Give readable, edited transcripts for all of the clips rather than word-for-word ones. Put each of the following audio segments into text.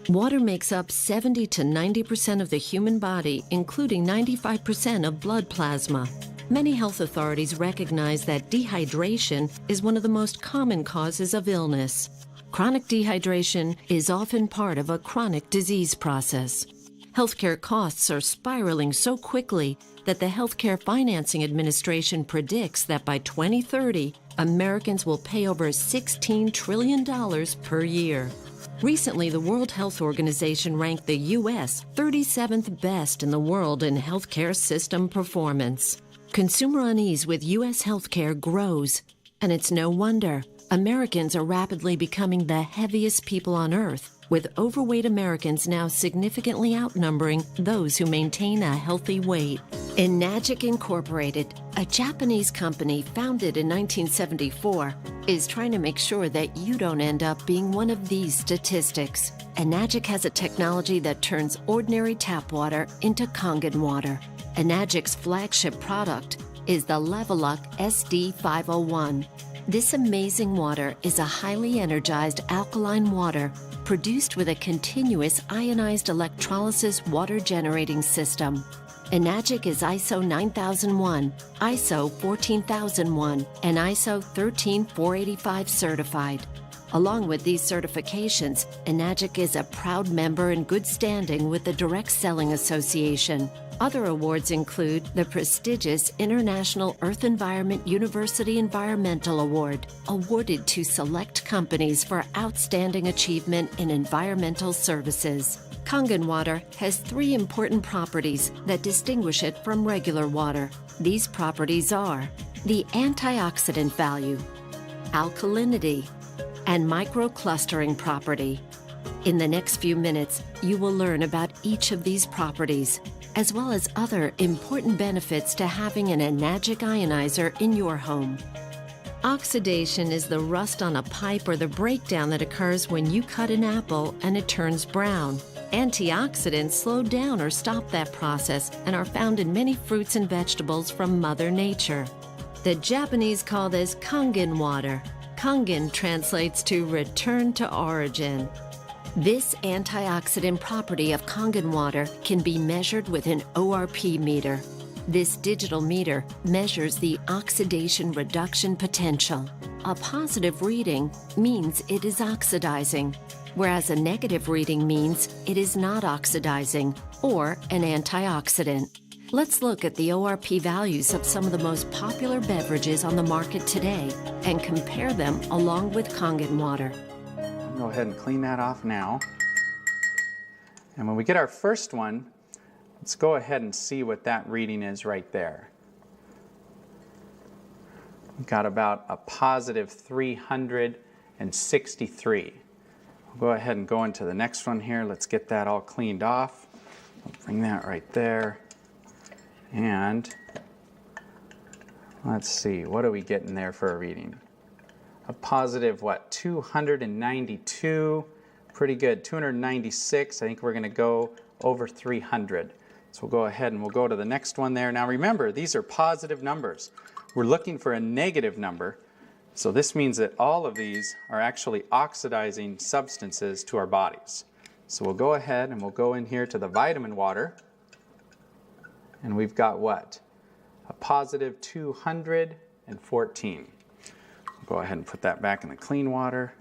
Water makes up 70 to 90% of the human body, including 95% of blood plasma. Many health authorities recognize that dehydration is one of the most common causes of illness. Chronic dehydration is often part of a chronic disease process. Healthcare costs are spiraling so quickly that the Healthcare Financing Administration predicts that by 2030, Americans will pay over $16 trillion per year. Recently, the World Health Organization ranked the U.S. 37th best in the world in healthcare system performance. Consumer unease with U.S. healthcare grows, and it's no wonder. Americans are rapidly becoming the heaviest people on Earth, with overweight Americans now significantly outnumbering those who maintain a healthy weight. Enagic Incorporated, a Japanese company founded in 1974, is trying to make sure that you don't end up being one of these statistics. Enagic has a technology that turns ordinary tap water into Kangen water. Enagic's flagship product is the Leveluck SD501. This amazing water is a highly energized alkaline water produced with a continuous ionized electrolysis water generating system. Enagic is ISO 9001, ISO 14001, and ISO 13485 certified. Along with these certifications, Enagic is a proud member in good standing with the Direct Selling Association. Other awards include the prestigious International Earth Environment University Environmental Award, awarded to select companies for outstanding achievement in environmental services. Kangen water has 3 important properties that distinguish it from regular water. These properties are the antioxidant value, alkalinity, and microclustering property. In the next few minutes, you will learn about each of these properties, as well as other important benefits to having an Enagic ionizer in your home. Oxidation is the rust on a pipe or the breakdown that occurs when you cut an apple and it turns brown. Antioxidants slow down or stop that process and are found in many fruits and vegetables from Mother Nature. The Japanese call this Kangen water. Kangen translates to return to origin. This antioxidant property of Kangen water can be measured with an ORP meter. This digital meter measures the oxidation reduction potential. A positive reading means it is oxidizing, whereas a negative reading means it is not oxidizing or an antioxidant. Let's look at the ORP values of some of the most popular beverages on the market today and compare them along with Kangen water. I'll go ahead and clean that off now. And when we get our first one, let's go ahead and see what that reading is right there. We've got about a positive 363. We'll go ahead and go into the next one here. Let's get that all cleaned off. I'll bring that right there. And let's see, what are we getting there for a reading? A positive, 292. Pretty good. 296. I think we're going to go over 300. So we'll go ahead and we'll go to the next one there. Now remember, these are positive numbers. We're looking for a negative number. So this means that all of these are actually oxidizing substances to our bodies. So we'll go ahead and we'll go in here to the vitamin water. And we've got what? A positive 214. We'll go ahead and put that back in the clean water.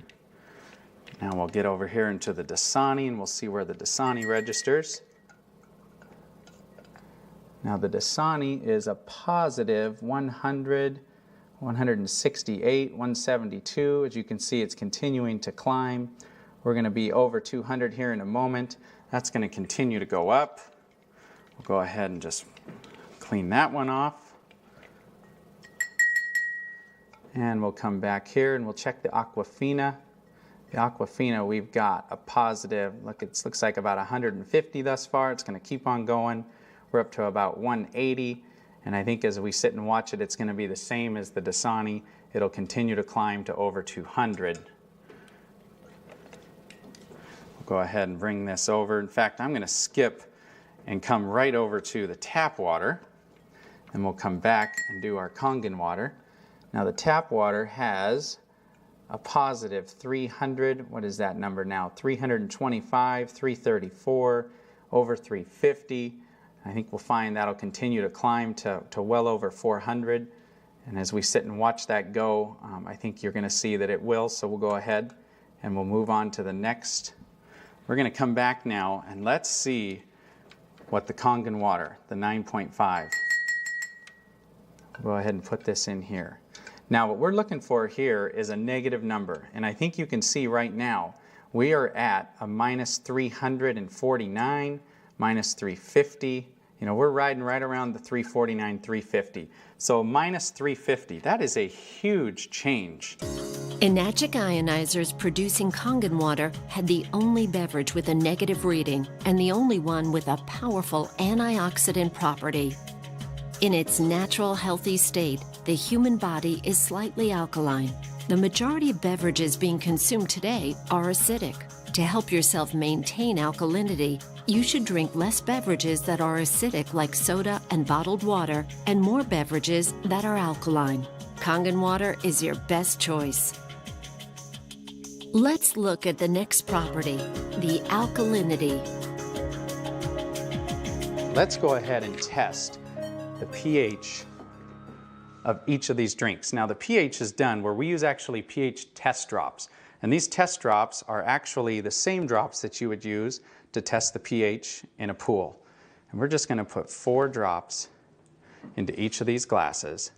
Now we'll get over here into the Dasani and we'll see where the Dasani registers. Now the Dasani is a positive 100, 168, 172. As you can see, it's continuing to climb. We're going to be over 200 here in a moment. That's going to continue to go up. We'll go ahead and just clean that one off. And we'll come back here and we'll check the Aquafina. The Aquafina, we've got a positive, look, it looks like about 150 thus far. It's going to keep on going. We're up to about 180. And I think as we sit and watch it, it's going to be the same as the Dasani. It'll continue to climb to over 200. We'll go ahead and bring this over. In fact, I'm going to skip and come right over to the tap water. And we'll come back and do our Kangen water. Now the tap water has a positive 300. What is that number now? 325, 334, over 350. I think we'll find that'll continue to climb to well over 400. And as we sit and watch that go, I think you're going to see that it will. So we'll go ahead and we'll move on to the next. We're going to come back now and let's see what the Kangen water, the 9.5. Go ahead and put this in here. Now what we're looking for here is a negative number, and I think you can see right now we are at a minus 349, minus 350. You know, we're riding right around the 349, 350. So minus 350, that is a huge change. Enagic ionizers producing Kangen water had the only beverage with a negative reading and the only one with a powerful antioxidant property. In its natural, healthy state, the human body is slightly alkaline. The majority of beverages being consumed today are acidic. To help yourself maintain alkalinity, you should drink less beverages that are acidic like soda and bottled water, and more beverages that are alkaline. Kangen water is your best choice. Let's look at the next property, the alkalinity. Let's go ahead and test the pH of each of these drinks. Now the pH is done where we use actually pH test drops. And these test drops are actually the same drops that you would use to test the pH in a pool. And we're just going to put 4 drops into each of these glasses.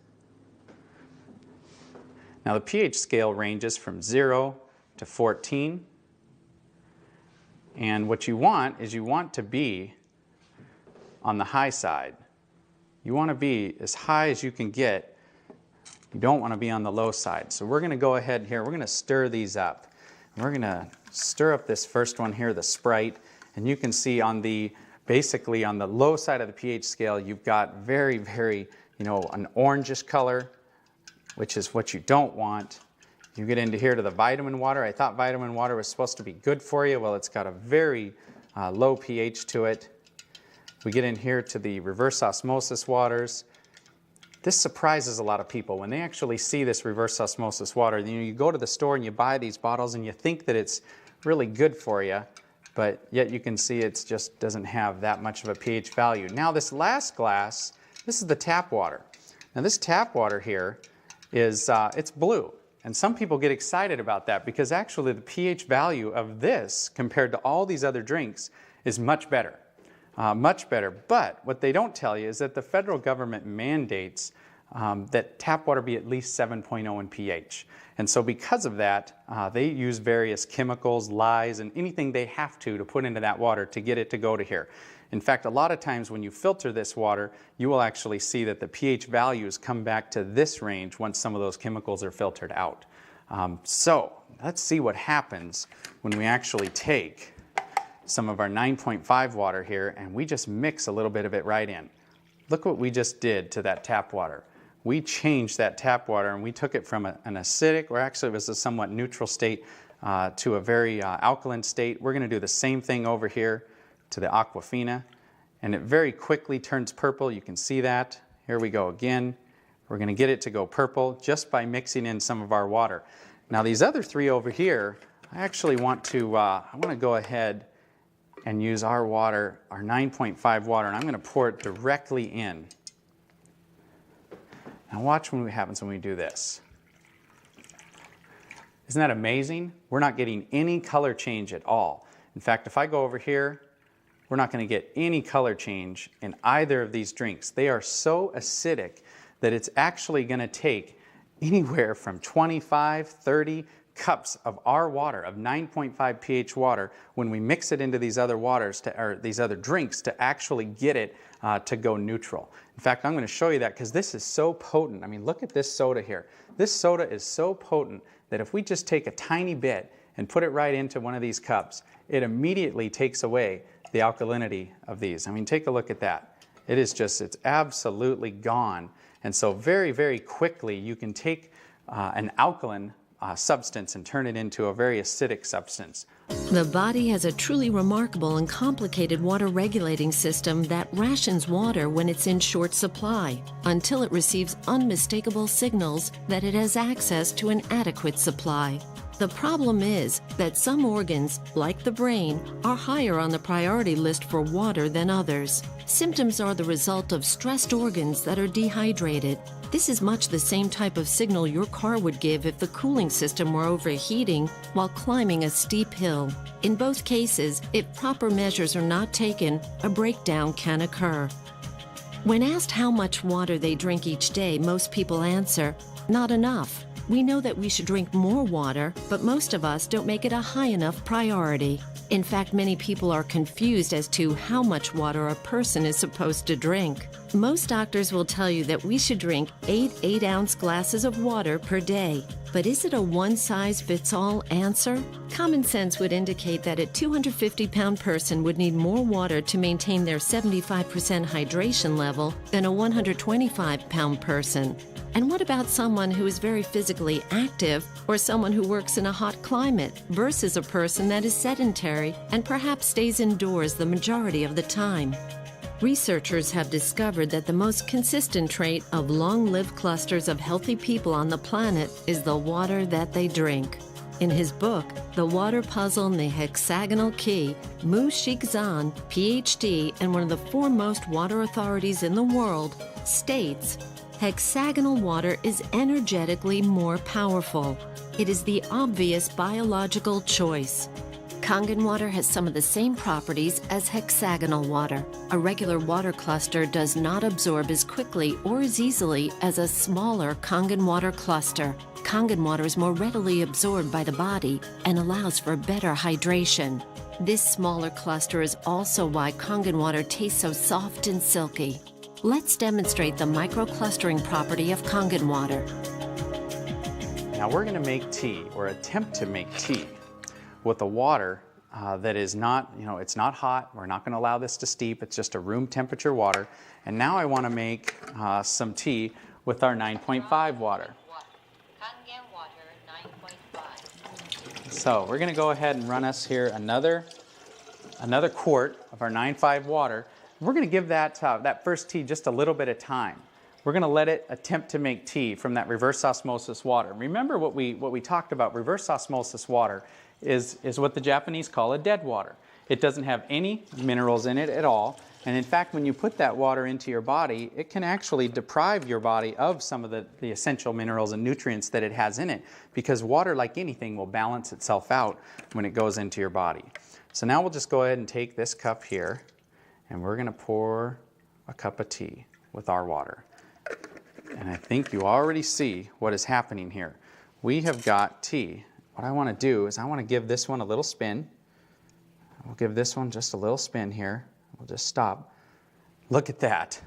Now the pH scale ranges from 0 to 14. And what you want is you want to be on the high side. You want to be as high as you can get. You don't want to be on the low side. So we're going to go ahead here. We're going to stir these up. And we're going to stir up this first one here, the Sprite. And you can see on the, basically on the low side of the pH scale, you've got very, very, an orangish color, which is what you don't want. You get into here to the vitamin water. I thought vitamin water was supposed to be good for you. Well, it's got a very low pH to it. We get in here to the reverse osmosis waters. This surprises a lot of people when they actually see this reverse osmosis water. You go to the store and you buy these bottles and you think that it's really good for you, but yet you can see it just doesn't have that much of a pH value. Now this last glass, this is the tap water. Now this tap water here is, it's blue. And some people get excited about that because actually the pH value of this compared to all these other drinks is much better. Much better. But what they don't tell you is that the federal government mandates that tap water be at least 7.0 in pH. And so because of that, they use various chemicals, lyes, and anything they have to put into that water to get it to go to here. In fact, a lot of times when you filter this water, you will actually see that the pH values come back to this range once some of those chemicals are filtered out. So let's see what happens when we actually take some of our 9.5 water here and we just mix a little bit of it right in. Look what we just did to that tap water. We changed that tap water and we took it from an acidic, or actually it was a somewhat neutral state, to a very alkaline state. We're going to do the same thing over here to the Aquafina, and it very quickly turns purple. You can see that. Here we go again. We're going to get it to go purple just by mixing in some of our water. Now these other 3 over here, I actually want to go ahead and use our water, our 9.5 water, and I'm going to pour it directly in. Now watch what happens when we do this. Isn't that amazing? We're not getting any color change at all. In fact, if I go over here, we're not going to get any color change in either of these drinks. They are so acidic that it's actually going to take anywhere from 25, 30 cups of our water, of 9.5 pH water, when we mix it into these other waters, or these other drinks, to actually get it to go neutral. In fact, I'm going to show you that because this is so potent. I mean, look at this soda here. This soda is so potent that if we just take a tiny bit and put it right into one of these cups, it immediately takes away the alkalinity of these. I mean, take a look at that. It is just, it's absolutely gone. And so very, very quickly you can take an alkaline substance and turn it into a very acidic substance. The body has a truly remarkable and complicated water regulating system that rations water when it's in short supply until it receives unmistakable signals that it has access to an adequate supply. The problem is that some organs, like the brain, are higher on the priority list for water than others. Symptoms are the result of stressed organs that are dehydrated. This is much the same type of signal your car would give if the cooling system were overheating while climbing a steep hill. In both cases, if proper measures are not taken, a breakdown can occur. When asked how much water they drink each day, most people answer, not enough. We know that we should drink more water, but most of us don't make it a high enough priority. In fact, many people are confused as to how much water a person is supposed to drink. Most doctors will tell you that we should drink 8 8-ounce glasses of water per day. But is it a one-size-fits-all answer? Common sense would indicate that a 250-pound person would need more water to maintain their 75% hydration level than a 125-pound person. And what about someone who is very physically active or someone who works in a hot climate versus a person that is sedentary and perhaps stays indoors the majority of the time? Researchers have discovered that the most consistent trait of long-lived clusters of healthy people on the planet is the water that they drink. In his book, The Water Puzzle and the Hexagonal Key, Mu Shixan, PhD and one of the foremost water authorities in the world, states, hexagonal water is energetically more powerful. It is the obvious biological choice. Kangen water has some of the same properties as hexagonal water. A regular water cluster does not absorb as quickly or as easily as a smaller Kangen water cluster. Kangen water is more readily absorbed by the body and allows for better hydration. This smaller cluster is also why Kangen water tastes so soft and silky. Let's demonstrate the microclustering property of Kangen water. Now we're going to make tea, or attempt to make tea, with a water that is not, it's not hot. We're not going to allow this to steep. It's just a room temperature water. And now I want to make some tea with our 9.5 water. Kangen water 9.5. So we're going to go ahead and run us here another quart of our 9.5 water. We're going to give that first tea just a little bit of time. We're going to let it attempt to make tea from that reverse osmosis water. Remember what we talked about. Reverse osmosis water is what the Japanese call a dead water. It doesn't have any minerals in it at all. And in fact, when you put that water into your body, it can actually deprive your body of some of the essential minerals and nutrients that it has in it, because water, like anything, will balance itself out when it goes into your body. So now we'll just go ahead and take this cup here, and we're going to pour a cup of tea with our water. And I think you already see what is happening here. We have got tea. What I want to do is I want to give this one a little spin. We'll give this one just a little spin here. We'll just stop. Look at that.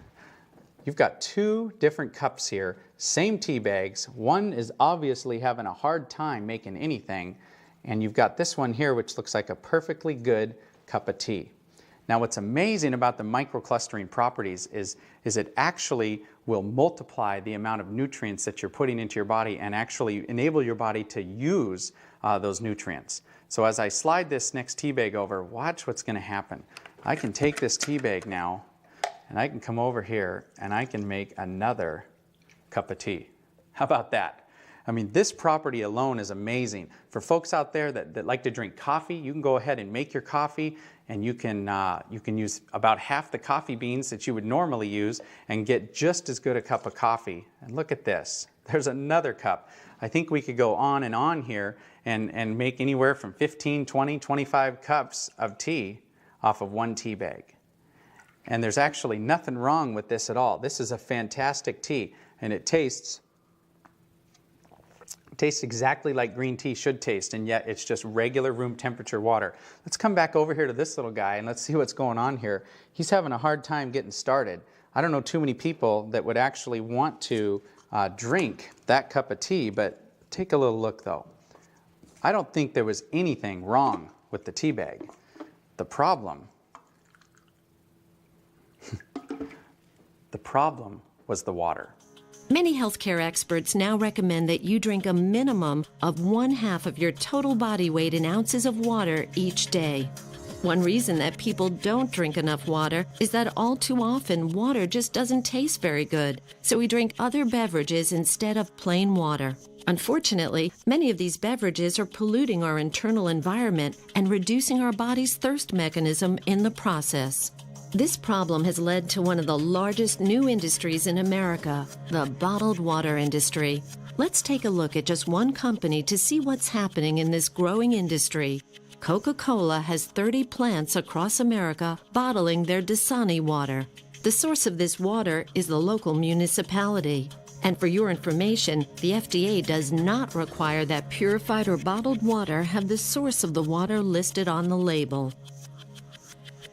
You've got two different cups here, same tea bags. One is obviously having a hard time making anything, and you've got this one here which looks like a perfectly good cup of tea. Now what's amazing about the microclustering properties is it actually will multiply the amount of nutrients that you're putting into your body and actually enable your body to use those nutrients. So as I slide this next tea bag over, watch what's going to happen. I can take this tea bag now and I can come over here and I can make another cup of tea. How about that? I mean, this property alone is amazing. For folks out there that like to drink coffee, you can go ahead and make your coffee, and you can use about half the coffee beans that you would normally use and get just as good a cup of coffee. And look at this. There's another cup. I think we could go on and on here and make anywhere from 15, 20, 25 cups of tea off of one tea bag. And there's actually nothing wrong with this at all. This is a fantastic tea, and it tastes exactly like green tea should taste, and yet it's just regular room temperature water. Let's come back over here to this little guy and let's see what's going on here. He's having a hard time getting started. I don't know too many people that would actually want to drink that cup of tea, but take a little look though. I don't think there was anything wrong with the tea bag. The problem was the water. Many healthcare experts now recommend that you drink a minimum of 1/2 of your total body weight in ounces of water each day. One reason that people don't drink enough water is that all too often water just doesn't taste very good, so we drink other beverages instead of plain water. Unfortunately, many of these beverages are polluting our internal environment and reducing our body's thirst mechanism in the process. This problem has led to one of the largest new industries in America, the bottled water industry. Let's take a look at just one company to see what's happening in this growing industry. Coca-Cola has 30 plants across America bottling their Dasani water. The source of this water is the local municipality. And for your information, the FDA does not require that purified or bottled water have the source of the water listed on the label.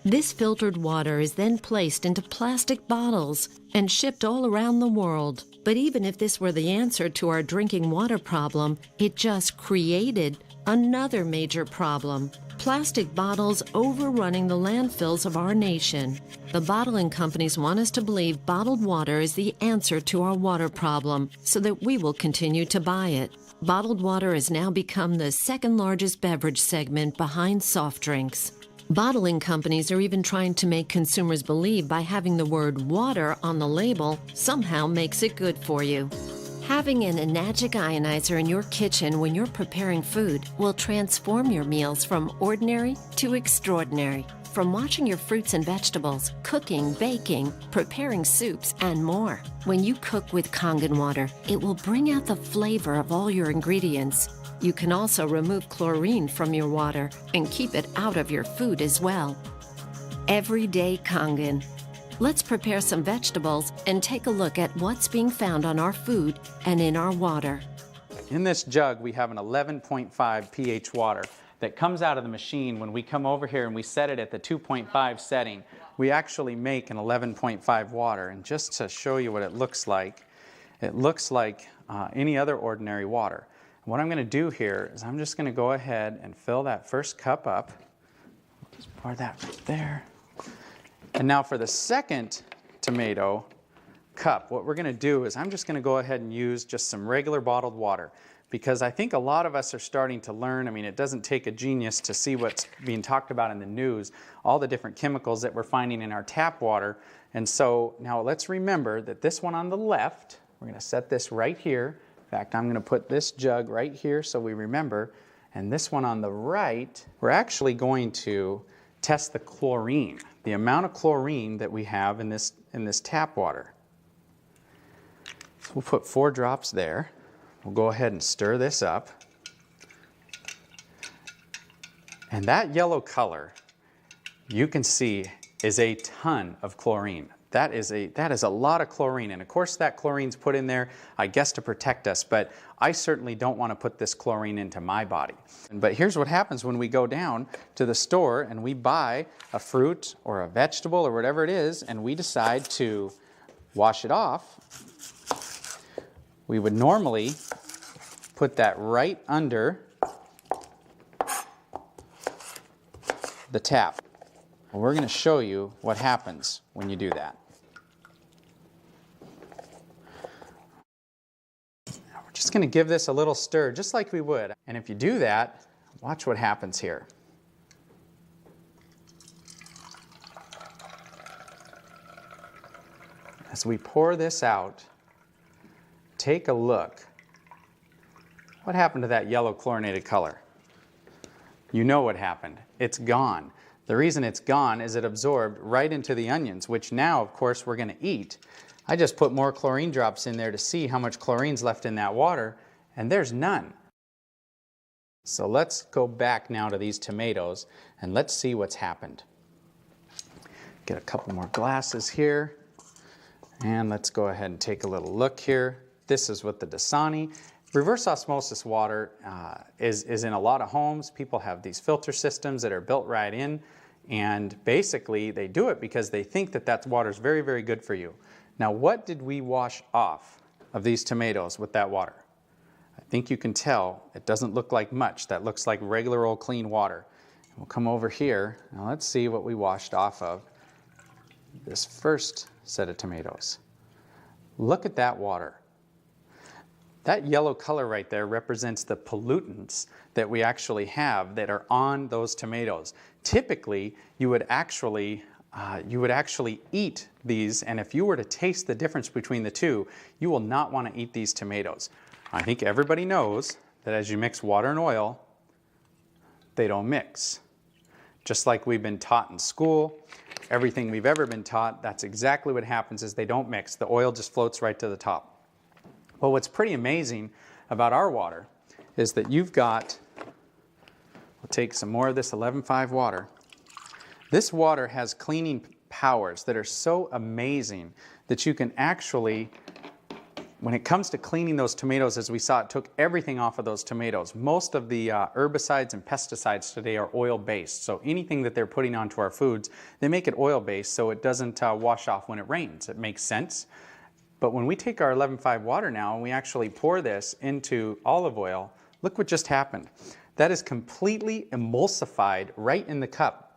This filtered water is then placed into plastic bottles and shipped all around the world. But even if this were the answer to our drinking water problem, it just created another major problem: plastic bottles overrunning the landfills of our nation. The bottling companies want us to believe bottled water is the answer to our water problem, so that we will continue to buy it. Bottled water has now become the second largest beverage segment behind soft drinks. Bottling companies are even trying to make consumers believe by having the word water on the label somehow makes it good for you. Having an enagic ionizer in your kitchen when you're preparing food will transform your meals from ordinary to extraordinary. From washing your fruits and vegetables, cooking, baking, preparing soups, and more. When you cook with Kangen Water, it will bring out the flavor of all your ingredients. You can also remove chlorine from your water and keep it out of your food as well. Everyday Kangen. Let's prepare some vegetables and take a look at what's being found on our food and in our water. In this jug, we have an 11.5 pH water that comes out of the machine. When we come over here and we set it at the 2.5 setting, we actually make an 11.5 water. And just to show you what it looks like any other ordinary water. What I'm going to do here is I'm just going to go ahead and fill that first cup up. Just pour that right there. And now for the second tomato cup, what we're going to do is I'm just going to go ahead and use just some regular bottled water, because I think a lot of us are starting to learn. I mean, it doesn't take a genius to see what's being talked about in the news, all the different chemicals that we're finding in our tap water. And so now let's remember that this one on the left, we're going to set this right here. In fact, I'm going to put this jug right here so we remember. And this one on the right, we're actually going to test the chlorine, the amount of chlorine that we have in this tap water. So we'll put 4 drops there. We'll go ahead and stir this up. And that yellow color, you can see, is a ton of chlorine. That is a lot of chlorine, and of course that chlorine's put in there, I guess, to protect us, but I certainly don't want to put this chlorine into my body. But here's what happens when we go down to the store and we buy a fruit or a vegetable or whatever it is, and we decide to wash it off. We would normally put that right under the tap. Well, we're going to show you what happens when you do that. Now we're just going to give this a little stir, just like we would. And if you do that, watch what happens here. As we pour this out, take a look. What happened to that yellow chlorinated color? You know what happened. It's gone. The reason it's gone is it absorbed right into the onions, which now, of course, we're going to eat. I just put more chlorine drops in there to see how much chlorine's left in that water, and there's none. So let's go back now to these tomatoes, and let's see what's happened. Get a couple more glasses here, and let's go ahead and take a little look here. This is what the Dasani. Reverse osmosis water is in a lot of homes. People have these filter systems that are built right in, and basically they do it because they think that that water is very, very good for you. Now, what did we wash off of these tomatoes with that water? I think you can tell it doesn't look like much. That looks like regular old clean water. We'll come over here. Now let's see what we washed off of this first set of tomatoes. Look at that water. That yellow color right there represents the pollutants that we actually have that are on those tomatoes. Typically, you would actually eat these, and if you were to taste the difference between the two, you will not want to eat these tomatoes. I think everybody knows that as you mix water and oil, they don't mix. Just like we've been taught in school, everything we've ever been taught, that's exactly what happens is they don't mix. The oil just floats right to the top. Well, what's pretty amazing about our water is that you've got, we'll take some more of this 11.5 water. This water has cleaning powers that are so amazing that you can actually, when it comes to cleaning those tomatoes, as we saw, it took everything off of those tomatoes. Most of the herbicides and pesticides today are oil-based. So anything that they're putting onto our foods, they make it oil-based so it doesn't wash off when it rains. It makes sense. But when we take our 11.5 water now and we actually pour this into olive oil, look what just happened. That is completely emulsified right in the cup.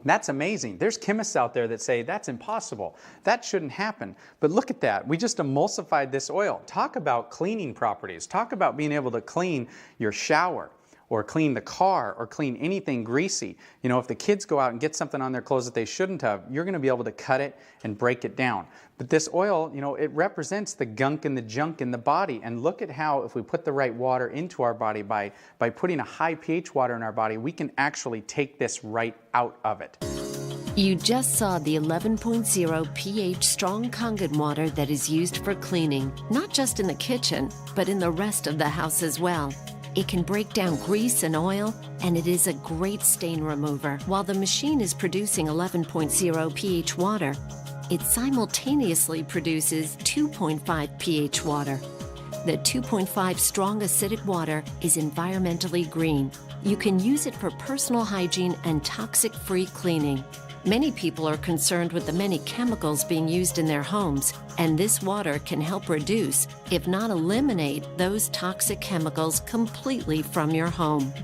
That's amazing. There's chemists out there that say that's impossible. That shouldn't happen. But look at that. We just emulsified this oil. Talk about cleaning properties. Talk about being able to clean your shower or clean the car or clean anything greasy. You know, if the kids go out and get something on their clothes that they shouldn't have, you're going to be able to cut it and break it down. But this oil, you know, it represents the gunk and the junk in the body. And look at how if we put the right water into our body by putting a high pH water in our body, we can actually take this right out of it. You just saw the 11.0 pH strong Kangen water that is used for cleaning, not just in the kitchen, but in the rest of the house as well. It can break down grease and oil, and it is a great stain remover. While the machine is producing 11.0 pH water, it simultaneously produces 2.5 pH water. The 2.5 strong acidic water is environmentally green. You can use it for personal hygiene and toxic-free cleaning. Many people are concerned with the many chemicals being used in their homes, and this water can help reduce, if not eliminate, those toxic chemicals completely from your home.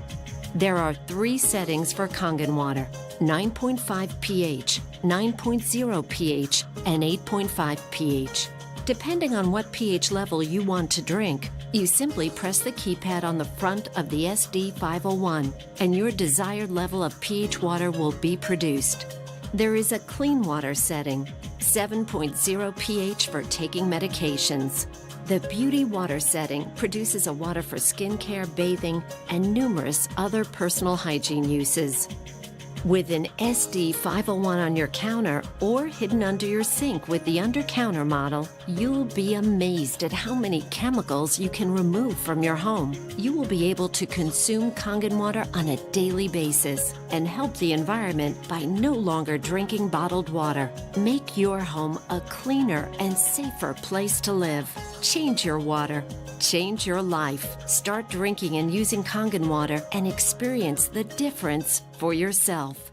There are 3 settings for Kangen water: 9.5 pH, 9.0 pH, and 8.5 pH. Depending on what pH level you want to drink, you simply press the keypad on the front of the SD501, and your desired level of pH water will be produced. There is a clean water setting, 7.0 pH for taking medications. The beauty water setting produces a water for skincare, bathing, and numerous other personal hygiene uses. With an SD501 on your counter or hidden under your sink with the under-counter model, you'll be amazed at how many chemicals you can remove from your home. You will be able to consume Kangen water on a daily basis and help the environment by no longer drinking bottled water. Make your home a cleaner and safer place to live. Change your water. Change your life. Start drinking and using Kangen water and experience the difference for yourself.